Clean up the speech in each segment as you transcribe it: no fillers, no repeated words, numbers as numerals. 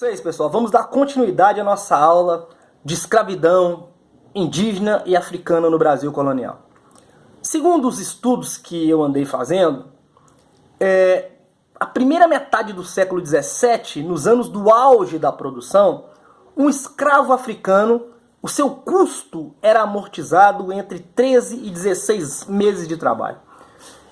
Isso, pessoal, vamos dar continuidade à nossa aula de escravidão indígena e africana no Brasil colonial. Segundo os estudos que eu andei fazendo, a primeira metade do século XVII, nos anos do auge da produção, um escravo africano, o seu custo era amortizado entre 13 e 16 meses de trabalho.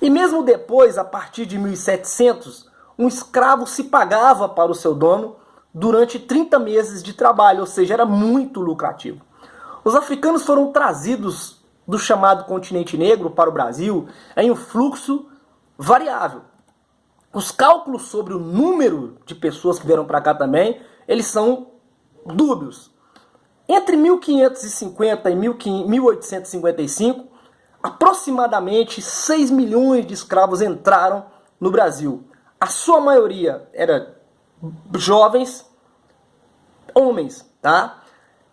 E mesmo depois, a partir de 1700, um escravo se pagava para o seu dono durante 30 meses de trabalho, ou seja, era muito lucrativo. Os africanos foram trazidos do chamado continente negro para o Brasil em um fluxo variável. Os cálculos sobre o número de pessoas que vieram para cá também, eles são dúbios. Entre 1550 e 1855, aproximadamente 6 milhões de escravos entraram no Brasil. A sua maioria era jovens, homens, tá?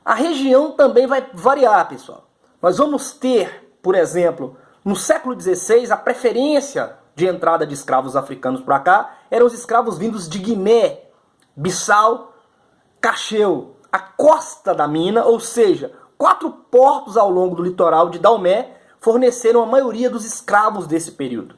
A região também vai variar, pessoal. Nós vamos ter, por exemplo, no século XVI, a preferência de entrada de escravos africanos para cá eram os escravos vindos de Guiné, Bissau, Cacheu, a costa da mina, ou seja, 4 portos ao longo do litoral de Daomé forneceram a maioria dos escravos desse período.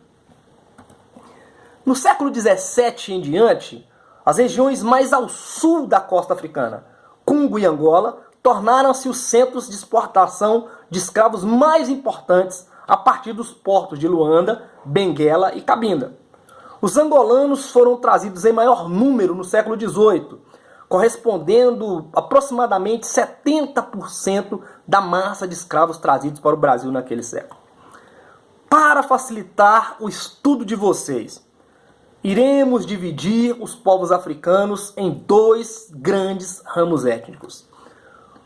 No século XVII em diante, as regiões mais ao sul da costa africana, Congo e Angola, tornaram-se os centros de exportação de escravos mais importantes a partir dos portos de Luanda, Benguela e Cabinda. Os angolanos foram trazidos em maior número no século XVIII, correspondendo aproximadamente 70% da massa de escravos trazidos para o Brasil naquele século. Para facilitar o estudo de vocês, iremos dividir os povos africanos em 2 grandes ramos étnicos.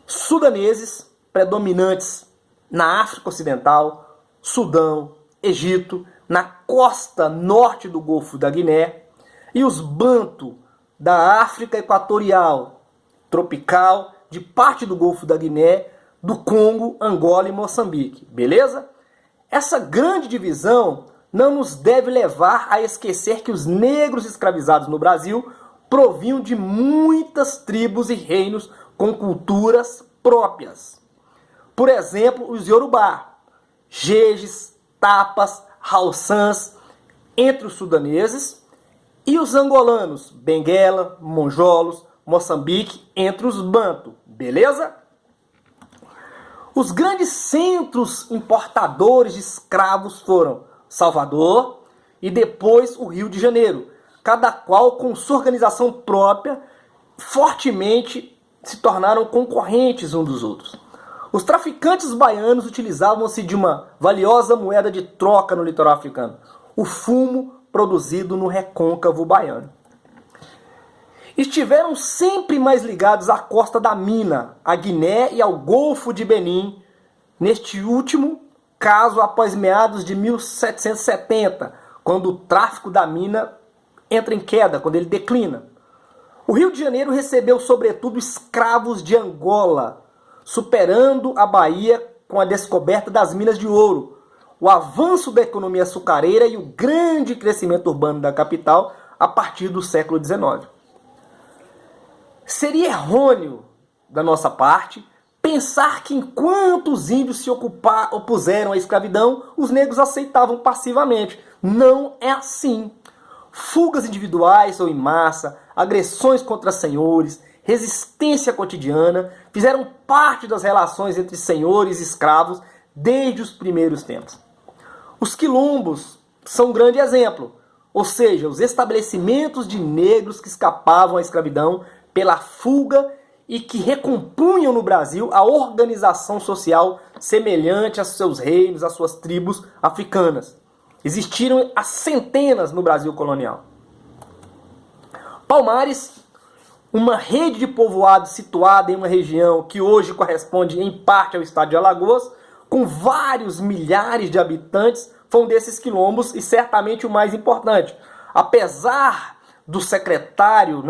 Sudaneses, predominantes na África Ocidental, Sudão, Egito, na costa norte do Golfo da Guiné, e os Banto da África Equatorial, tropical, de parte do Golfo da Guiné, do Congo, Angola e Moçambique. Beleza? Essa grande divisão não nos deve levar a esquecer que os negros escravizados no Brasil provinham de muitas tribos e reinos com culturas próprias. Por exemplo, os Yorubá, Jejes, Tapas, Haussãs, entre os sudaneses, e os angolanos, Benguela, Monjolos, Moçambique, entre os Banto. Beleza? Os grandes centros importadores de escravos foram Salvador e depois o Rio de Janeiro, cada qual com sua organização própria, fortemente se tornaram concorrentes uns dos outros. Os traficantes baianos utilizavam-se de uma valiosa moeda de troca no litoral africano, o fumo produzido no recôncavo baiano. Estiveram sempre mais ligados à costa da mina, à Guiné e ao Golfo de Benim, neste último caso após meados de 1770, quando o tráfico da mina entra em queda, quando ele declina. O Rio de Janeiro recebeu sobretudo escravos de Angola, superando a Bahia com a descoberta das minas de ouro, o avanço da economia açucareira e o grande crescimento urbano da capital a partir do século XIX. Seria errôneo da nossa parte pensar que enquanto os índios se opuseram à escravidão, os negros aceitavam passivamente. Não é assim. Fugas individuais ou em massa, agressões contra senhores, resistência cotidiana fizeram parte das relações entre senhores e escravos desde os primeiros tempos. Os quilombos são um grande exemplo, ou seja, os estabelecimentos de negros que escapavam à escravidão pela fuga e que recompunham no Brasil a organização social semelhante aos seus reinos, às suas tribos africanas. Existiram há centenas no Brasil colonial. Palmares, uma rede de povoados situada em uma região que hoje corresponde em parte ao estado de Alagoas, com vários milhares de habitantes, foi um desses quilombos e certamente o mais importante. Apesar do secretário,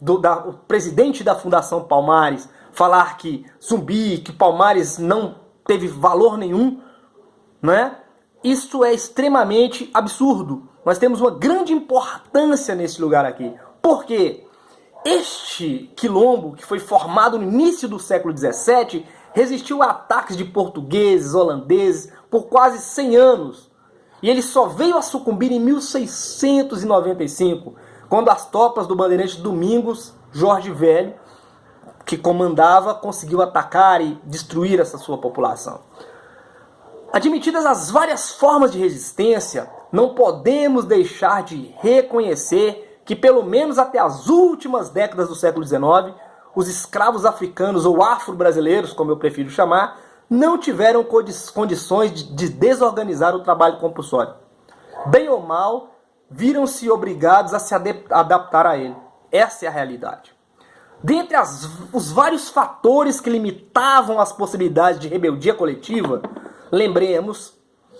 o presidente da Fundação Palmares falar que Zumbi, que Palmares não teve valor nenhum, isso é extremamente absurdo. Nós temos uma grande importância nesse lugar aqui. Por quê? Este quilombo, que foi formado no início do século XVII, resistiu a ataques de portugueses, holandeses, por quase 100 anos. E ele só veio a sucumbir em 1695, quando as tropas do bandeirante Domingos Jorge Velho, que comandava, conseguiu atacar e destruir essa sua população. Admitidas as várias formas de resistência, não podemos deixar de reconhecer que, pelo menos até as últimas décadas do século XIX, os escravos africanos ou afro-brasileiros, como eu prefiro chamar, não tiveram condições de desorganizar o trabalho compulsório. Bem ou mal, viram-se obrigados a se adaptar a ele. Essa é a realidade. Dentre os vários fatores que limitavam as possibilidades de rebeldia coletiva, lembremos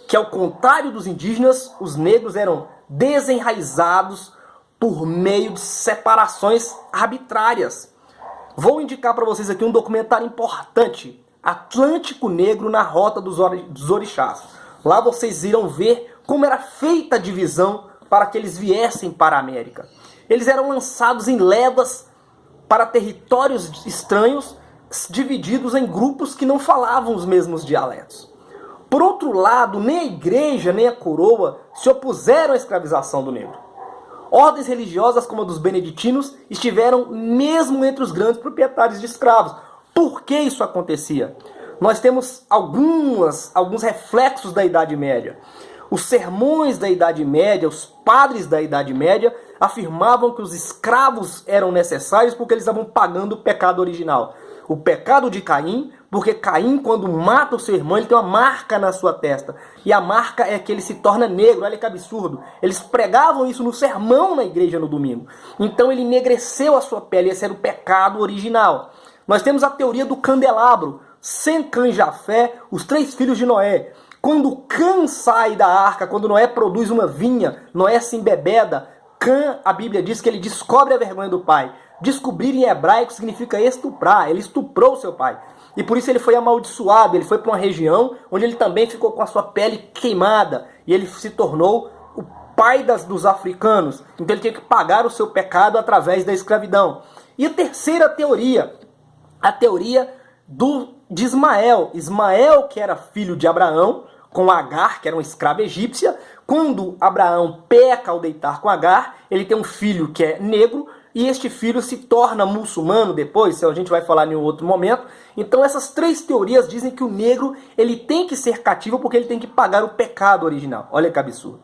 que, ao contrário dos indígenas, os negros eram desenraizados por meio de separações arbitrárias. Vou indicar para vocês aqui um documentário importante, Atlântico Negro na Rota dos Orixás. Lá vocês irão ver como era feita a divisão para que eles viessem para a América. Eles eram lançados em levas para territórios estranhos, divididos em grupos que não falavam os mesmos dialetos. Por outro lado, nem a igreja nem a coroa se opuseram à escravização do negro. Ordens religiosas como a dos beneditinos estiveram mesmo entre os grandes proprietários de escravos. Por que isso acontecia? Nós temos alguns reflexos da Idade Média. Os sermões da Idade Média, os padres da Idade Média, afirmavam que os escravos eram necessários porque eles estavam pagando o pecado original. O pecado de Caim, porque Caim, quando mata o seu irmão, ele tem uma marca na sua testa. E a marca é que ele se torna negro. Olha que absurdo. Eles pregavam isso no sermão na igreja no domingo. Então ele enegreceu a sua pele. Esse era o pecado original. Nós temos a teoria do candelabro. Sem Cã e Jafé, os 3 filhos de Noé. Quando Cã sai da arca, quando Noé produz uma vinha, Noé se embebeda, Cã, a Bíblia diz que ele descobre a vergonha do pai. Descobrir em hebraico significa estuprar. Ele estuprou seu pai. E por isso ele foi amaldiçoado. Ele foi para uma região onde ele também ficou com a sua pele queimada. E ele se tornou o pai dos africanos. Então ele tinha que pagar o seu pecado através da escravidão. E a terceira teoria, a teoria de Ismael. Ismael, que era filho de Abraão, com Agar, que era uma escrava egípcia. Quando Abraão peca ao deitar com Agar, ele tem um filho que é negro, e este filho se torna muçulmano depois, a gente vai falar em um outro momento. Então essas 3 teorias dizem que o negro ele tem que ser cativo porque ele tem que pagar o pecado original. Olha que absurdo.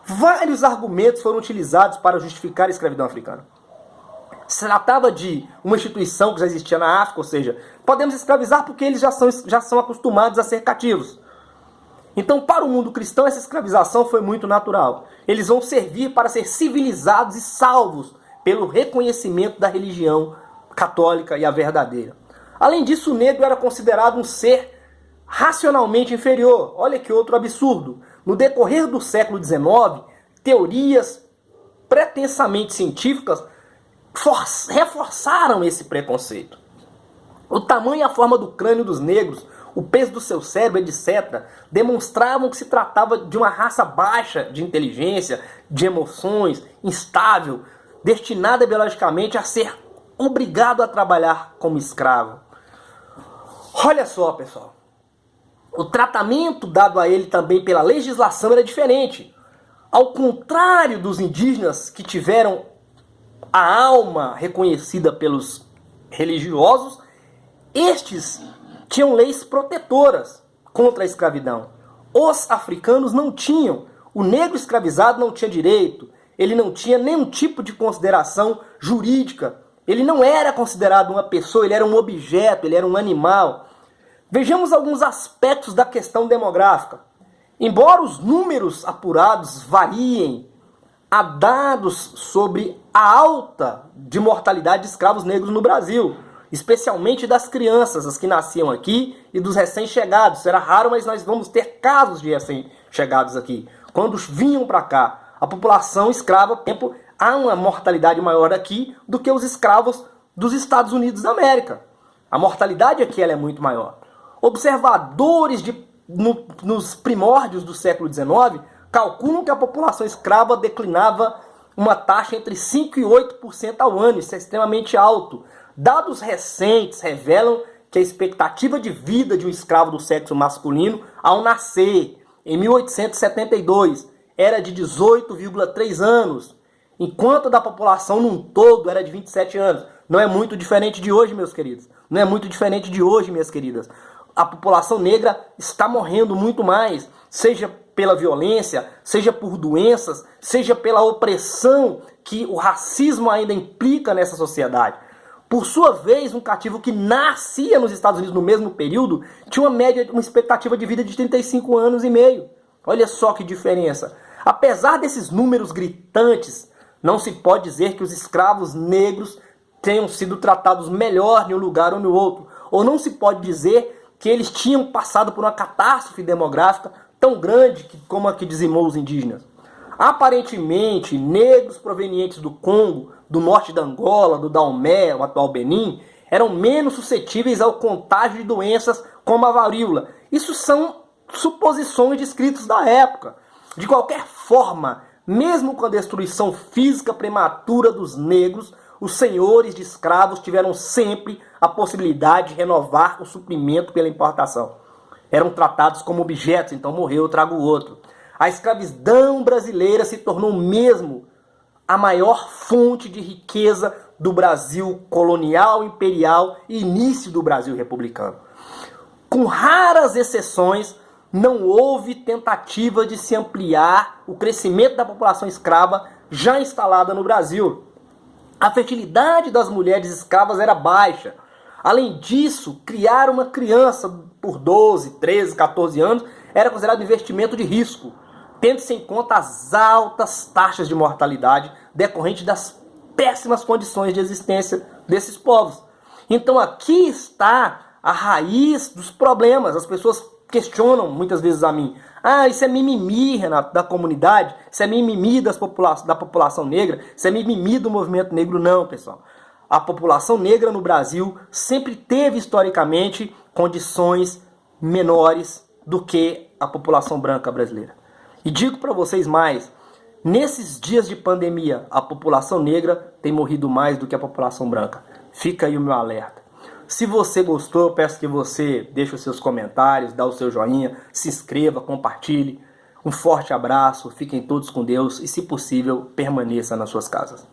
Vários argumentos foram utilizados para justificar a escravidão africana. Se tratava de uma instituição que já existia na África, ou seja, podemos escravizar porque eles já são acostumados a ser cativos. Então, para o mundo cristão, essa escravização foi muito natural. Eles vão servir para ser civilizados e salvos pelo reconhecimento da religião católica e a verdadeira. Além disso, o negro era considerado um ser racionalmente inferior. Olha que outro absurdo. No decorrer do século XIX, teorias pretensamente científicas reforçaram esse preconceito. O tamanho e a forma do crânio dos negros, o peso do seu cérebro, etc., demonstravam que se tratava de uma raça baixa de inteligência, de emoções, instável, destinada biologicamente a ser obrigado a trabalhar como escravo. Olha só, pessoal. O tratamento dado a ele também pela legislação era diferente. Ao contrário dos indígenas que tiveram a alma reconhecida pelos religiosos, estes tinham leis protetoras contra a escravidão. Os africanos não tinham. O negro escravizado não tinha direito. Ele não tinha nenhum tipo de consideração jurídica. Ele não era considerado uma pessoa, ele era um objeto, ele era um animal. Vejamos alguns aspectos da questão demográfica. Embora os números apurados variem, há dados sobre a alta de mortalidade de escravos negros no Brasil, especialmente das crianças, as que nasciam aqui, e dos recém-chegados. Era raro, mas nós vamos ter casos de recém-chegados aqui. Quando vinham para cá, a população escrava, há uma mortalidade maior aqui do que os escravos dos Estados Unidos da América. A mortalidade aqui ela é muito maior. Observadores nos primórdios do século XIX calculam que a população escrava declinava uma taxa entre 5% e 8% ao ano. Isso é extremamente alto. Dados recentes revelam que a expectativa de vida de um escravo do sexo masculino ao nascer, em 1872, era de 18,3 anos, enquanto a da população num todo era de 27 anos. Não é muito diferente de hoje, meus queridos. Não é muito diferente de hoje, minhas queridas. A população negra está morrendo muito mais, seja pela violência, seja por doenças, seja pela opressão que o racismo ainda implica nessa sociedade. Por sua vez, um cativo que nascia nos Estados Unidos no mesmo período tinha uma expectativa de vida de 35 anos e meio. Olha só que diferença. Apesar desses números gritantes, não se pode dizer que os escravos negros tenham sido tratados melhor em um lugar ou no outro. Ou não se pode dizer que eles tinham passado por uma catástrofe demográfica tão grande como a que dizimou os indígenas. Aparentemente, negros provenientes do Congo, do norte da Angola, do Daomé, o atual Benin, eram menos suscetíveis ao contágio de doenças como a varíola. Isso são suposições de escritos da época. De qualquer forma, mesmo com a destruição física prematura dos negros, os senhores de escravos tiveram sempre a possibilidade de renovar o suprimento pela importação. Eram tratados como objetos, então morreu, eu trago outro. A escravidão brasileira se tornou mesmo a maior fonte de riqueza do Brasil colonial, imperial e início do Brasil republicano. Com raras exceções, não houve tentativa de se ampliar o crescimento da população escrava já instalada no Brasil. A fertilidade das mulheres escravas era baixa. Além disso, criar uma criança por 12, 13, 14 anos era considerado investimento de risco, tendo-se em conta as altas taxas de mortalidade decorrentes das péssimas condições de existência desses povos. Então aqui está a raiz dos problemas. As pessoas questionam muitas vezes a mim: isso é mimimi, Renato, da comunidade, isso é mimimi da população negra, isso é mimimi do movimento negro. Não, pessoal. A população negra no Brasil sempre teve, historicamente, condições menores do que a população branca brasileira. E digo para vocês mais, nesses dias de pandemia, a população negra tem morrido mais do que a população branca. Fica aí o meu alerta. Se você gostou, eu peço que você deixe os seus comentários, dá o seu joinha, se inscreva, compartilhe. Um forte abraço, fiquem todos com Deus e, se possível, permaneça nas suas casas.